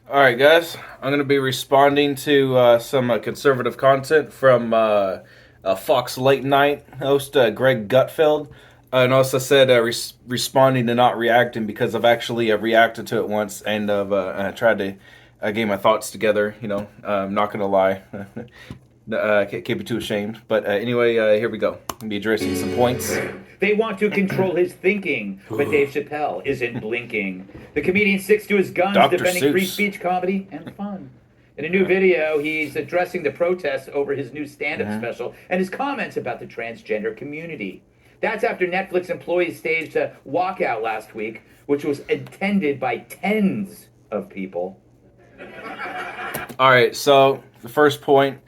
All right, guys. I'm going to be responding to some conservative content from Fox Late Night host Greg Gutfeld. And also said responding to not reacting because I've actually reacted to it once and I've tried to get my thoughts together. I'm not going to lie. Can't be too ashamed. But anyway, here we go. I'll be addressing some points. They want to control his thinking, but Dave Chappelle isn't blinking. The comedian sticks to his guns, Dr. defending free Seuss. speech, comedy, and fun. In a new video, he's addressing the protests over his new stand-up special and his comments about the transgender community. That's after Netflix employees staged a walkout last week, which was attended by tens of people. All right, so the first point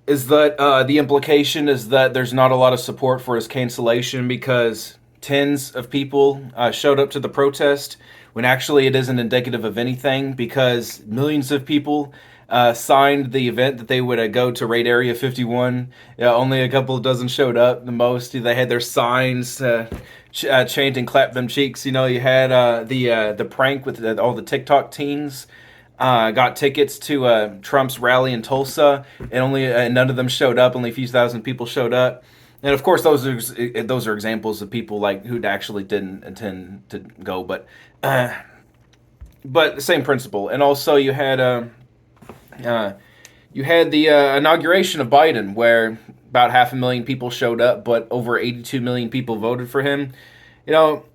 is that the implication is that there's not a lot of support for his cancellation because tens of people showed up to the protest when actually it isn't indicative of anything because millions of people signed the event that they would go to raid Area 51. Only a couple of dozen showed up. The most they had their signs chanting "Clap them cheeks." You had the prank with all the TikTok teens got tickets to Trump's rally in Tulsa, and only none of them showed up. Only a few thousand people showed up, and of course, those are examples of people like who actually didn't intend to go, but the same principle. And also, you had the inauguration of Biden, where about 500,000 people showed up, but over 82 million people voted for him. You know,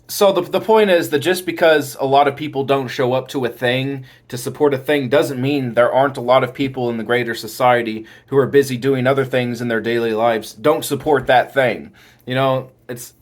so the point is that just because a lot of people don't show up to a thing to support a thing doesn't mean there aren't a lot of people in the greater society who are busy doing other things in their daily lives don't support that thing. It's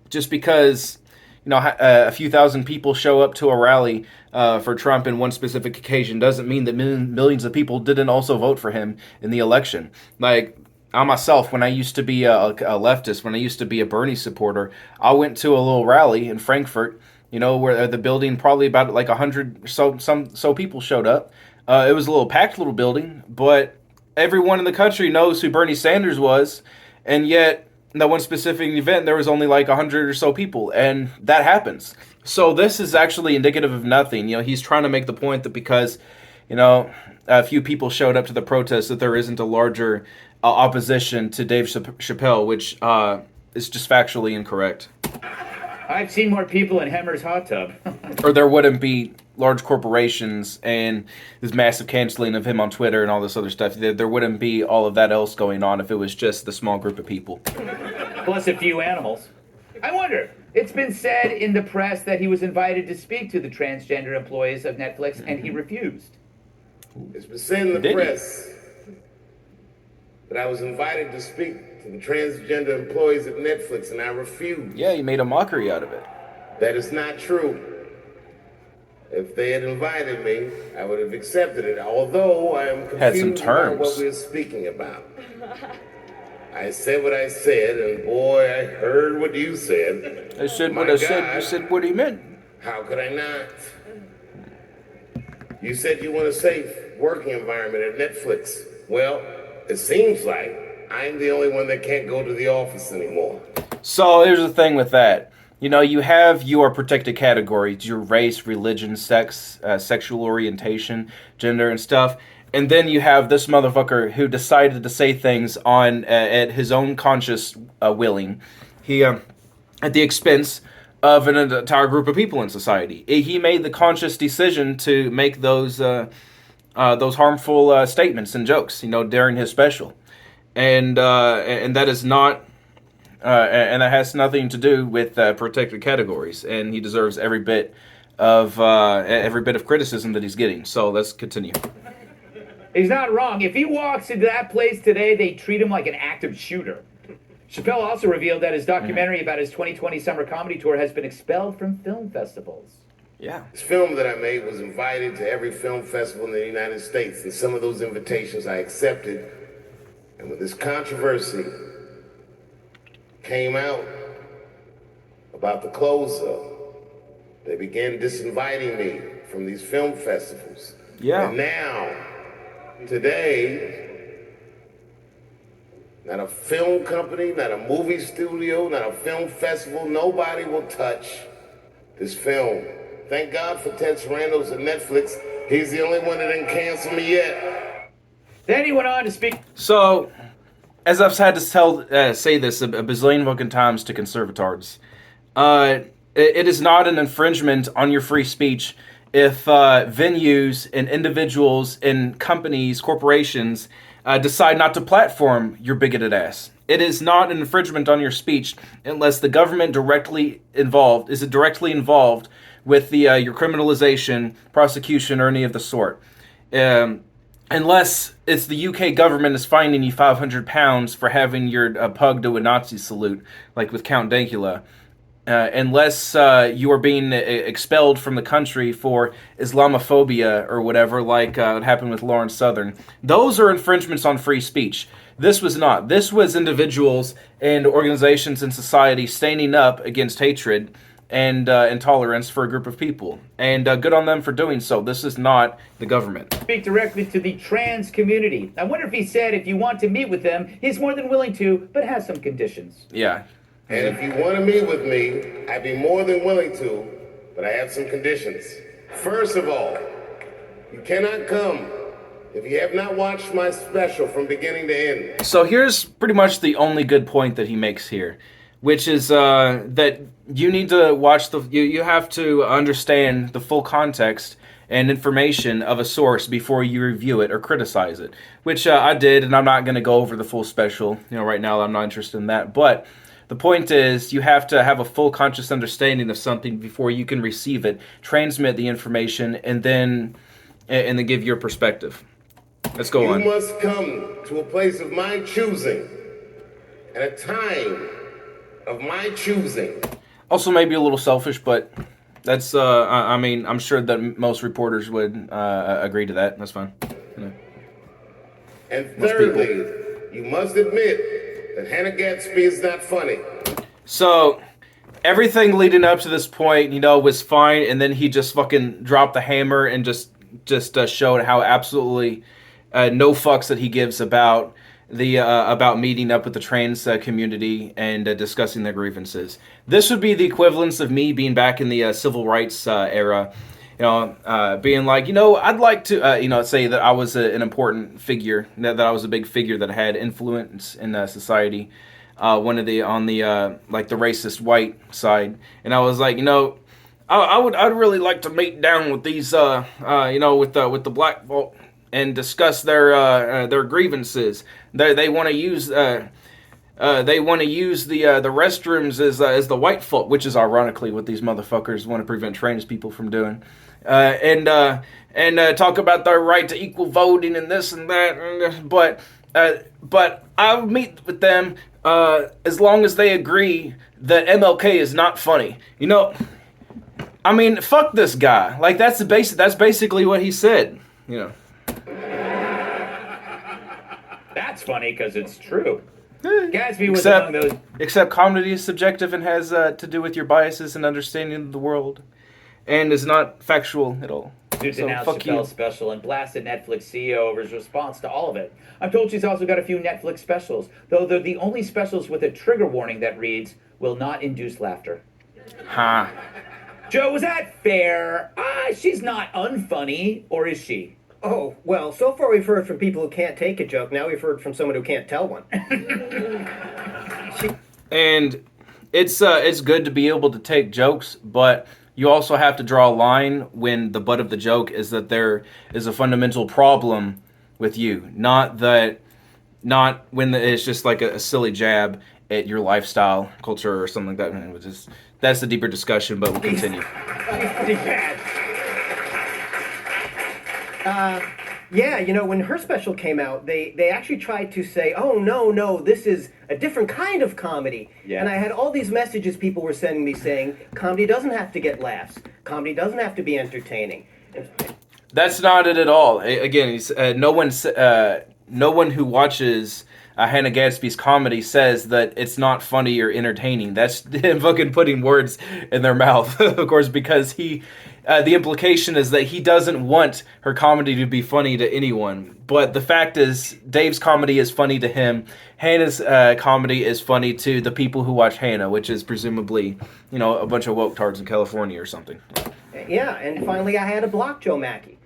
just because a few thousand people show up to a rally for Trump in one specific occasion doesn't mean that millions of people didn't also vote for him in the election. Like I myself, when I used to be a leftist, when I used to be a Bernie supporter, I went to a little rally in Frankfurt. Where the building probably about like 100 so people showed up. It was a little packed little building, but everyone in the country knows who Bernie Sanders was, and yet in that one specific event there was only like 100 or so people, and that happens. So this is actually indicative of nothing. He's trying to make the point that because a few people showed up to the protest that there isn't a larger opposition to Dave Chappelle, which is just factually incorrect. I've seen more people in Hemmer's hot tub. Or there wouldn't be large corporations and this massive canceling of him on Twitter and all this other stuff. There wouldn't be all of that else going on if it was just the small group of people. Plus a few animals. I wonder, it's been said in the press that he was invited to speak to the transgender employees of Netflix and he refused. It's been said in the press that I was invited to speak to the transgender employees at Netflix and I refused. Yeah, you made a mockery out of it. That is not true. If they had invited me, I would have accepted it, although I am Had some confused about what terms. we're speaking about. I said what I said, and boy, I heard what you said. I said what My I said. God. You said what he meant. How could I not? You said you want a safe working environment at Netflix. Well, it seems like I'm the only one that can't go to the office anymore. So here's the thing with that. You have your protected categories, your race, religion, sex, sexual orientation, gender, and stuff. And then you have this motherfucker who decided to say things on at his own conscious willing. He, at the expense of an entire group of people in society. He made the conscious decision to make those harmful statements and jokes, during his special, and that is not. And that has nothing to do with protected categories, and he deserves every bit of criticism that he's getting. So let's continue. He's not wrong. If he walks into that place today, they treat him like an active shooter. Chappelle also revealed that his documentary about his 2020 summer comedy tour has been expelled from film festivals. Yeah. This film that I made was invited to every film festival in the United States, and some of those invitations I accepted. And when this controversy came out about the close-up, they began disinviting me from these film festivals. Yeah. And now, today, not a film company, not a movie studio, not a film festival, nobody will touch this film. thank God for Ted Sarandos at Netflix. He's the only one that didn't cancel me yet. Then he went on to speak. So, as I've had to say this a bazillion fucking times to conservatards, it is not an infringement on your free speech if venues and individuals and companies, corporations, decide not to platform your bigoted ass. It is not an infringement on your speech unless the government is directly involved with your criminalization, prosecution, or any of the sort. Unless it's the UK government is fining you £500 for having your pug do a Nazi salute, like with Count Dankula. Unless you are being expelled from the country for Islamophobia or whatever, like what happened with Lawrence Southern. Those are infringements on free speech. This was not. This was individuals and organizations in society standing up against hatred and intolerance for a group of people. And good on them for doing so. This is not the government. Speak directly to the trans community. I wonder if he said if you want to meet with them, he's more than willing to, but has some conditions. Yeah. And if you want to meet with me, I'd be more than willing to, but I have some conditions. First of all, you cannot come if you have not watched my special from beginning to end. So here's pretty much the only good point that he makes here, which is that you need to watch you have to understand the full context and information of a source before you review it or criticize it, which I did, and I'm not going to go over the full special. Right now I'm not interested in that, but the point is, you have to have a full conscious understanding of something before you can receive it, transmit the information, and then give your perspective. Let's go on. You must come to a place of my choosing, at a time of my choosing. Also, maybe a little selfish, but that's, I mean, I'm sure that most reporters would agree to that. That's fine. Yeah. And thirdly, you must admit that Hannah Gadsby is not funny. So, everything leading up to this point, was fine, and then he just fucking dropped the hammer and just showed how absolutely no fucks that he gives about about meeting up with the trans community and discussing their grievances. This would be the equivalence of me being back in the civil rights era. Being like, I'd like to, say that I was an important figure, that I was a big figure that had influence in society, on the racist white side, and I was like, I'd really like to meet down with these, with the black folk and discuss their grievances. They want to use the restrooms as the white folk, which is ironically what these motherfuckers want to prevent trans people from doing. And talk about their right to equal voting and this and that. But I'll meet with them as long as they agree that MLK is not funny. I mean, fuck this guy. Like that's basically what he said. That's funny because it's true. Gadsby was among those. Except comedy is subjective and has to do with your biases and understanding of the world, and is not factual at all. Dude denounced Chappelle's special and blasted Netflix CEO over his response to all of it. I'm told she's also got a few Netflix specials, though they're the only specials with a trigger warning that reads, "Will not induce laughter." Huh. Joe, was that fair? She's not unfunny, or is she? Oh, well, so far we've heard from people who can't take a joke. Now we've heard from someone who can't tell one. And it's good to be able to take jokes, but you also have to draw a line when the butt of the joke is that there is a fundamental problem with you. Not when it's just like a silly jab at your lifestyle, culture, or something like that. That's the deeper discussion, but we'll continue. Pretty bad. Yeah, when her special came out, they actually tried to say, oh, no, this is a different kind of comedy. Yeah. And I had all these messages people were sending me saying, comedy doesn't have to get laughs. Comedy doesn't have to be entertaining. That's not it at all. Again, no one who watches Hannah Gadsby's comedy says that it's not funny or entertaining. That's him fucking putting words in their mouth, of course, because the implication is that he doesn't want her comedy to be funny to anyone. But the fact is, Dave's comedy is funny to him. Hannah's comedy is funny to the people who watch Hannah, which is presumably, a bunch of woke tards in California or something. Yeah, and finally I had to block Joe Mackey.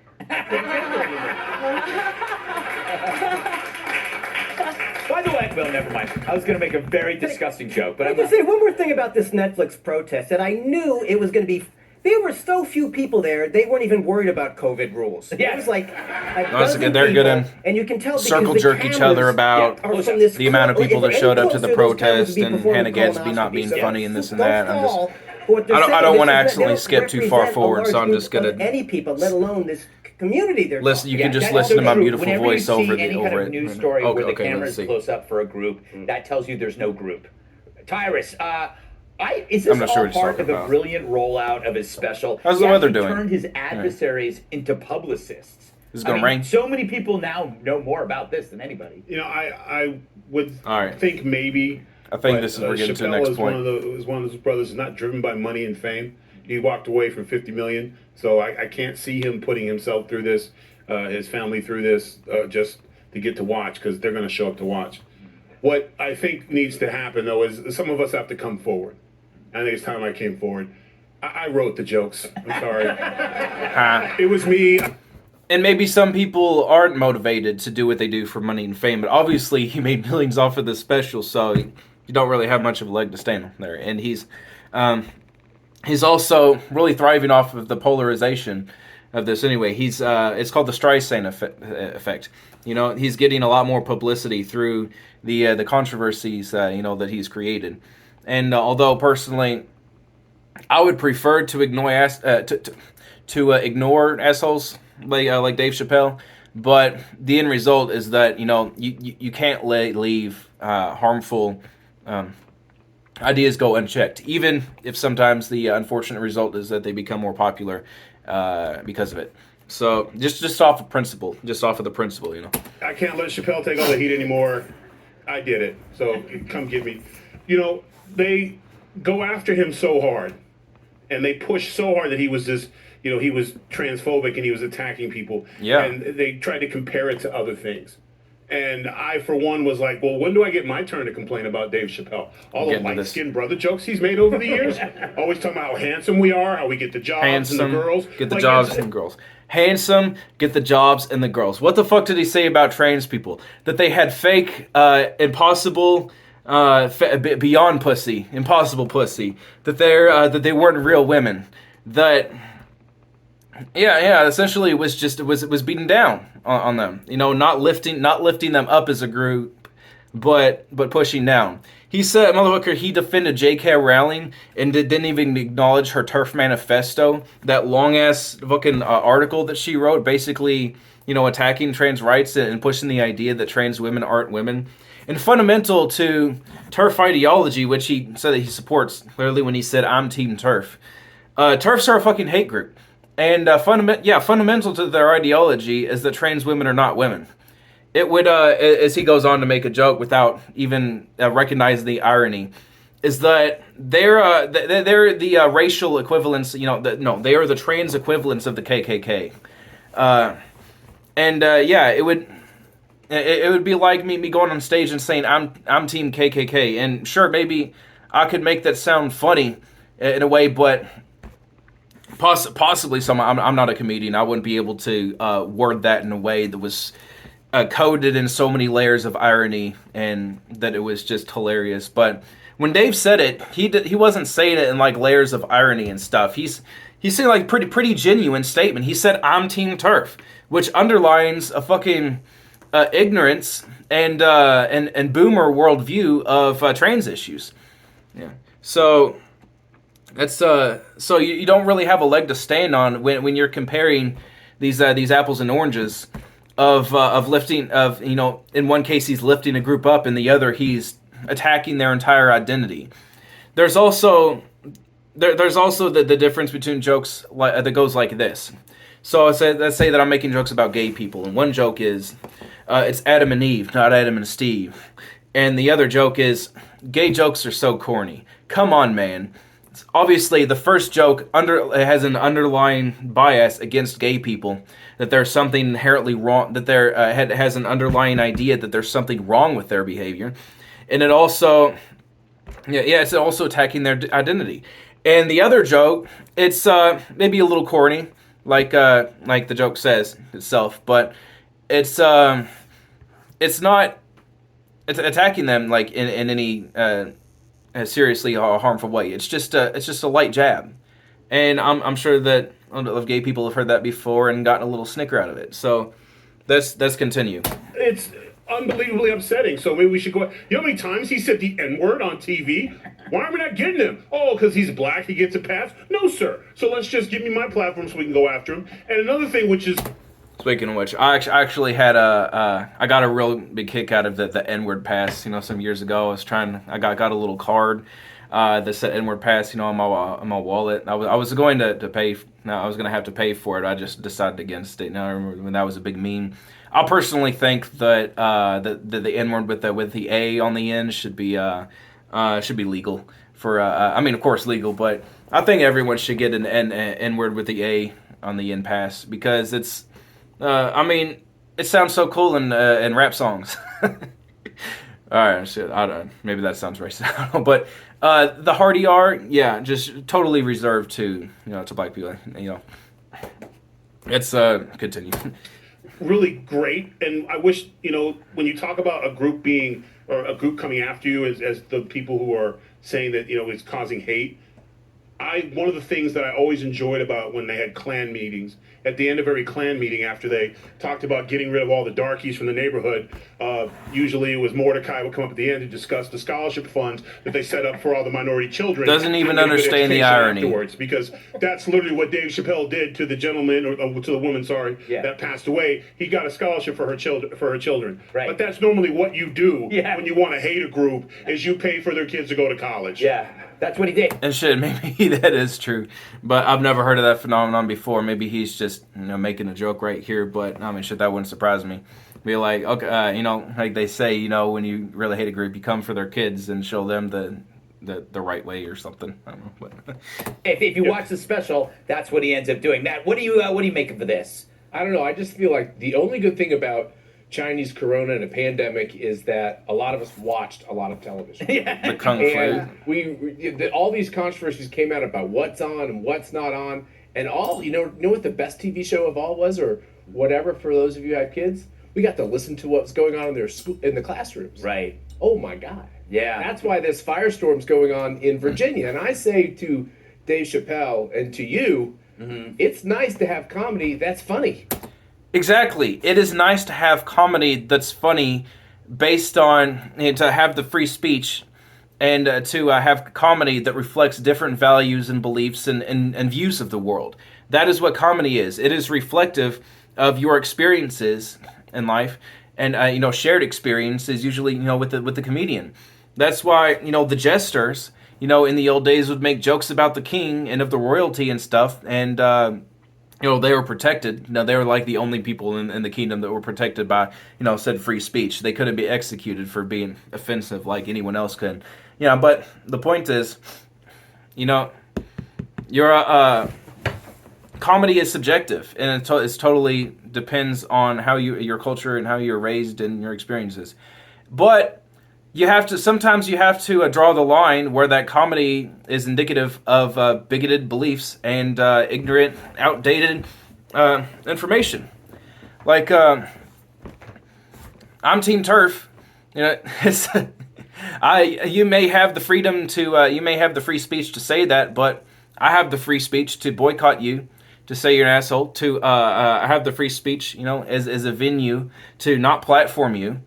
By the way, well, never mind. I was going to make a very disgusting joke, but I I'm can not. say one more thing about this Netflix protest that I knew it was going to be. There were so few people there; they weren't even worried about COVID rules. Yeah. It was like They're gonna and you can tell circle because the jerk each other cameras about are from this the amount of people that if showed up any to the closer, those cameras would protest be and performing Hannah Gadsby not colonoscopies. being So funny and this and don't that. I'm just fall for what they're I saying. don't This want to is- they accidentally don't skip too far represent a forward, large so I'm group just gonna of any people, let alone this community they're listen. You talking can just that's listen to so my true. beautiful Whenever voice you see over the any kind over of it. news story Okay, where the okay, let's camera's see. close up for a group, that tells you there's no group. Tyrus, is this I'm not sure all what he's part talking of a about. brilliant rollout of his special? How's He the weather actually doing? turned his adversaries into publicists. Is it gonna rain? So many people now know more about this than anybody. You know, I would All right. think maybe. I think but, this is we're getting to the Chappelle next is point. Is one of those brothers not driven by money and fame. He walked away from 50 million, so I can't see him putting himself through this, his family through this, just to get to watch because they're going to show up to watch. What I think needs to happen though is some of us have to come forward. I think it's time I came forward. I wrote the jokes. I'm sorry. It was me. And maybe some people aren't motivated to do what they do for money and fame, but obviously he made millions off of this special, so you don't really have much of a leg to stand on there. And he's also really thriving off of the polarization of this. Anyway, it's called the Streisand effect. You know, he's getting a lot more publicity through the controversies that he's created. And although personally, I would prefer to ignore ignore assholes like Dave Chappelle, but the end result is that you can't leave harmful ideas go unchecked, even if sometimes the unfortunate result is that they become more popular because of it. So just off of principle, I can't let Chappelle take all the heat anymore. I did it, so come get me. They go after him so hard, and they push so hard that he was this. He was transphobic and he was attacking people. Yeah. And they tried to compare it to other things. And I, for one, was like, well, when do I get my turn to complain about Dave Chappelle? All the light-skinned brother jokes he's made over the years. Always talking about how handsome we are, how we get the jobs and the girls. Get the jobs and the girls. Handsome, get the jobs and the girls. What the fuck did he say about trans people? That they had fake, impossible... beyond pussy, impossible pussy. That they weren't real women. That essentially it was beating down on them. Not lifting them up as a group, but pushing down. He said, motherfucker, he defended J.K. Rowling and didn't even acknowledge her TERF manifesto, that long ass fucking article that she wrote, basically attacking trans rights and pushing the idea that trans women aren't women. And fundamental to TERF ideology, which he said that he supports clearly when he said, I'm Team TERF. TERFs are a fucking hate group. And fundamental to their ideology is that trans women are not women. It would, as he goes on to make a joke without even recognizing the irony, is that they're the racial equivalents, they are the trans equivalents of the KKK. It would be like me going on stage and saying I'm Team KKK, and sure, maybe I could make that sound funny in a way, but possibly I'm not a comedian. I wouldn't be able to word that in a way that was coded in so many layers of irony, and that it was just hilarious. But when Dave said it, he wasn't saying it in like layers of irony and stuff. He's saying like pretty genuine statement. He said I'm Team TERF, which underlines a fucking ignorance and boomer worldview of trans issues. Yeah. So that's so you don't really have a leg to stand on when you're comparing these apples and oranges of lifting of in one case he's lifting a group up, in the other he's attacking their entire identity. There's also the difference between jokes that goes like this. So let's say that I'm making jokes about gay people, and one joke is it's Adam and Eve, not Adam and Steve, and the other joke is gay jokes are so corny. Come on, man. Obviously, the first joke has an underlying bias against gay people, that there's something inherently wrong, that there has an underlying idea that there's something wrong with their behavior, and it also, it's also attacking their identity. And the other joke, it's maybe a little corny, like the joke says itself, but it's not it's attacking them like in any seriously harmful way. It's just a light jab, and I'm sure that a lot of gay people have heard that before and gotten a little snicker out of it. So let's continue. It's unbelievably upsetting. So maybe we should go. You know how many times he said the N-word on TV? Why are we not getting him? Oh, because he's black, he gets a pass? No, sir. So let's just give me my platform so we can go after him. And another thing, which is... Speaking of which, I actually had I got a real big kick out of the N-word pass. Some years ago, I got a little card that said N-word pass, on my wallet. I was going to pay. No, I was going to have to pay for it. I just decided against it. Now I remember when that was a big meme. I personally think that the N-word with the A on the end should be legal for. I mean, of course, legal, but I think everyone should get an N-word with the A on the end pass because it's. I mean, it sounds so cool in rap songs. All right, shit. I don't. Maybe that sounds racist. I don't know, but the hard ER, yeah, just totally reserved to to black people. It's continue. Really great, and I wish when you talk about a group being or a group coming after you as the people who are saying that it's causing hate. One of the things that I always enjoyed about when they had Klan meetings, at the end of every Klan meeting, after they talked about getting rid of all the darkies from the neighborhood, usually it was Mordecai would come up at the end to discuss the scholarship funds that they set up for all the minority children. Doesn't even understand the irony. Afterwards, because that's literally what Dave Chappelle did to the gentleman, or to the woman, sorry, that passed away. He got a scholarship for her children. Right. But that's normally what you do when you want to hate a group, is you pay for their kids to go to college. Yeah. That's what he did. And shit, maybe that is true, but I've never heard of that phenomenon before. Maybe he's just making a joke right here, but I mean, shit, that wouldn't surprise me. Be like, okay, like they say, when you really hate a group, you come for their kids and show them the right way or something. I don't know. But if you watch the special, that's what he ends up doing. Matt, what do you make of this? I don't know. I just feel like the only good thing about Chinese corona and a pandemic is that a lot of us watched a lot of television. The kung fu. And all these controversies came out about what's on and what's not on, and all you know what the best TV show of all was, or whatever. For those of you who have kids, we got to listen to what's going on in their school, in the classrooms. Right. Oh my God. Yeah. That's why there's firestorms going on in Virginia, and I say to Dave Chappelle and to you, it's nice to have comedy that's funny. Exactly. It is nice to have comedy that's funny based on, to have the free speech and to have comedy that reflects different values and beliefs and views of the world. That is what comedy is. It is reflective of your experiences in life and, shared experiences usually, with the comedian. That's why, the jesters, in the old days would make jokes about the king and of the royalty and stuff, and they were protected. They were like the only people in the kingdom that were protected by, said free speech. They couldn't be executed for being offensive like anyone else could. But the point is, your comedy is subjective, and it's totally depends on how your culture and how you're raised and your experiences. But sometimes you have to draw the line where that comedy is indicative of bigoted beliefs and ignorant, outdated information. Like, I'm Team Turf. It's you may have the freedom to, you may have the free speech to say that, but I have the free speech to boycott you, to say you're an asshole. I have the free speech, as a venue to not platform you.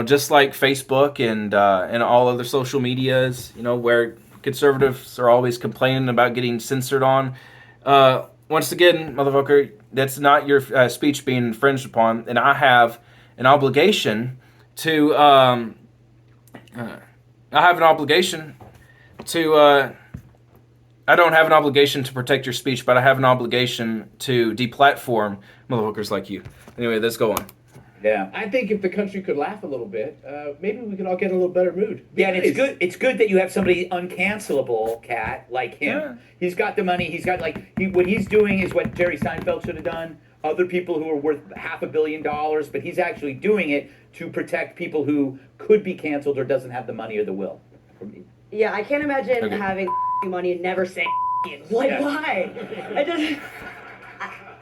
Just like Facebook and all other social medias, where conservatives are always complaining about getting censored on. Once again, motherfucker, that's not your speech being infringed upon, and I have an obligation to. I don't have an obligation to protect your speech, but I have an obligation to deplatform motherfuckers like you. Anyway, let's go on. Yeah. I think if the country could laugh a little bit, maybe we could all get in a little better mood. Yeah, and it's good. It's good that you have somebody uncancelable, Cat, like him. Yeah. He's got the money. He's got what he's doing is what Jerry Seinfeld should have done. Other people who are worth $500 million, but he's actually doing it to protect people who could be canceled or doesn't have the money or the will. Yeah, I can't imagine Okay. having money and never saying Like, why? I just.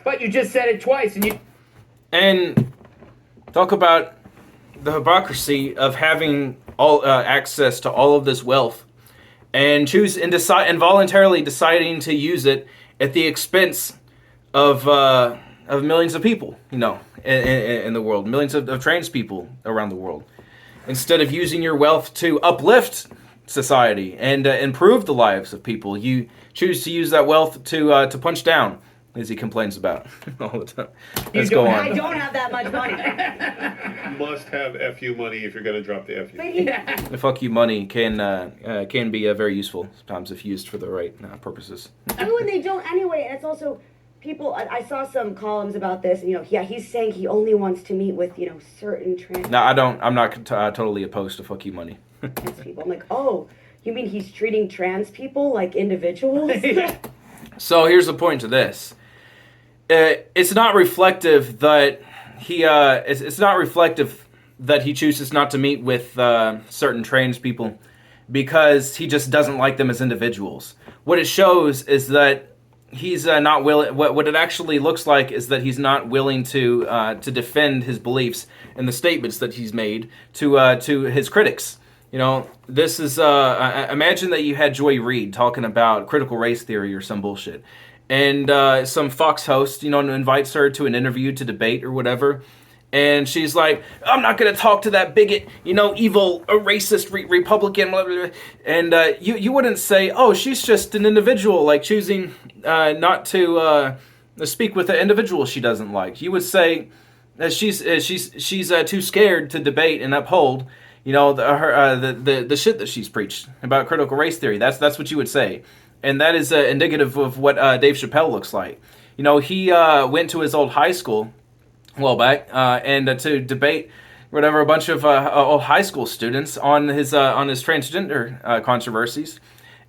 But you just said it twice, and you. And talk about the hypocrisy of having all access to all of this wealth and voluntarily deciding to use it at the expense of millions of people, in the world, millions of trans people around the world. Instead of using your wealth to uplift society and improve the lives of people, you choose to use that wealth to punch down, as he complains about all the time. Let's go I on. don't have that much money. Must have FU money if you're going to drop the FU. But he, The fuck you money can be very useful sometimes if used for the right purposes. and they don't anyway. And it's also people. I saw some columns about this. And, he's saying he only wants to meet with certain trans No, I don't. I'm not totally opposed to fuck you money. people. I'm like, oh, you mean he's treating trans people like individuals? So here's the point to this. It's not reflective that it's not reflective that he chooses not to meet with certain trans people because he just doesn't like them as individuals. What it shows is that he's not willing. What it actually looks like is that he's not willing to defend his beliefs and the statements that he's made to his critics. This is imagine that you had Joy Reid talking about critical race theory or some bullshit. And some Fox host, invites her to an interview to debate or whatever. And she's like, I'm not going to talk to that bigot, evil, racist Republican. Blah, blah, blah. And you wouldn't say, oh, she's just an individual, like choosing not to speak with an individual she doesn't like. You would say that she's too scared to debate and uphold, the shit that she's preached about critical race theory. That's what you would say. And that is indicative of what Dave Chappelle looks like. He went to his old high school a while back and to debate a bunch of old high school students on his transgender controversies.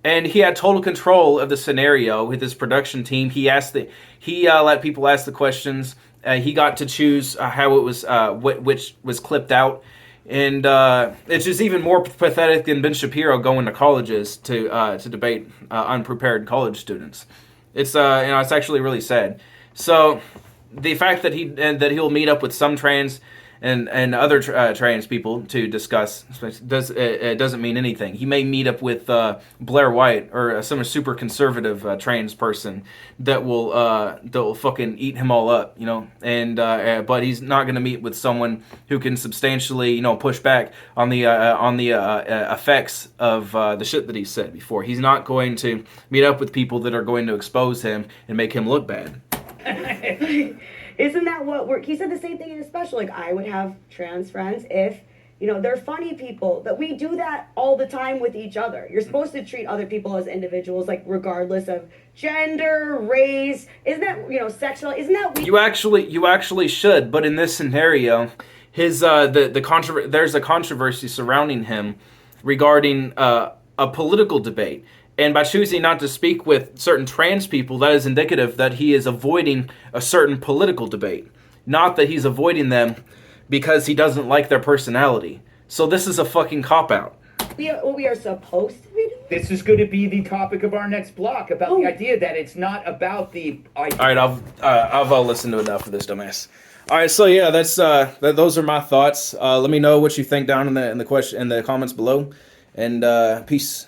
And he had total control of the scenario with his production team. He let people ask the questions. He got to choose how it was, which was clipped out. And it's just even more pathetic than Ben Shapiro going to colleges to debate unprepared college students. It's it's actually really sad. So the fact that he'll meet up with some trans and other trans people to discuss doesn't mean anything. He may meet up with Blair White or some super conservative trans person that will fucking eat him all up, And but he's not going to meet with someone who can substantially push back on the effects of the shit that he said before. He's not going to meet up with people that are going to expose him and make him look bad. Isn't that he said the same thing in his special? Like, I would have trans friends if, they're funny people. That we do that all the time with each other. You're supposed to treat other people as individuals, like, regardless of gender, race. Isn't that, sexual? Isn't that weird? You actually should, but in this scenario, there's a controversy surrounding him regarding a political debate. And by choosing not to speak with certain trans people, that is indicative that he is avoiding a certain political debate. Not that he's avoiding them because he doesn't like their personality. So this is a fucking cop-out. We are supposed to be doing? This is going to be the topic of our next block about the idea that it's not about the idea. All right, I've listened to enough of this dumbass. All right, so yeah, those are my thoughts. Let me know what you think down in the comments below, and peace.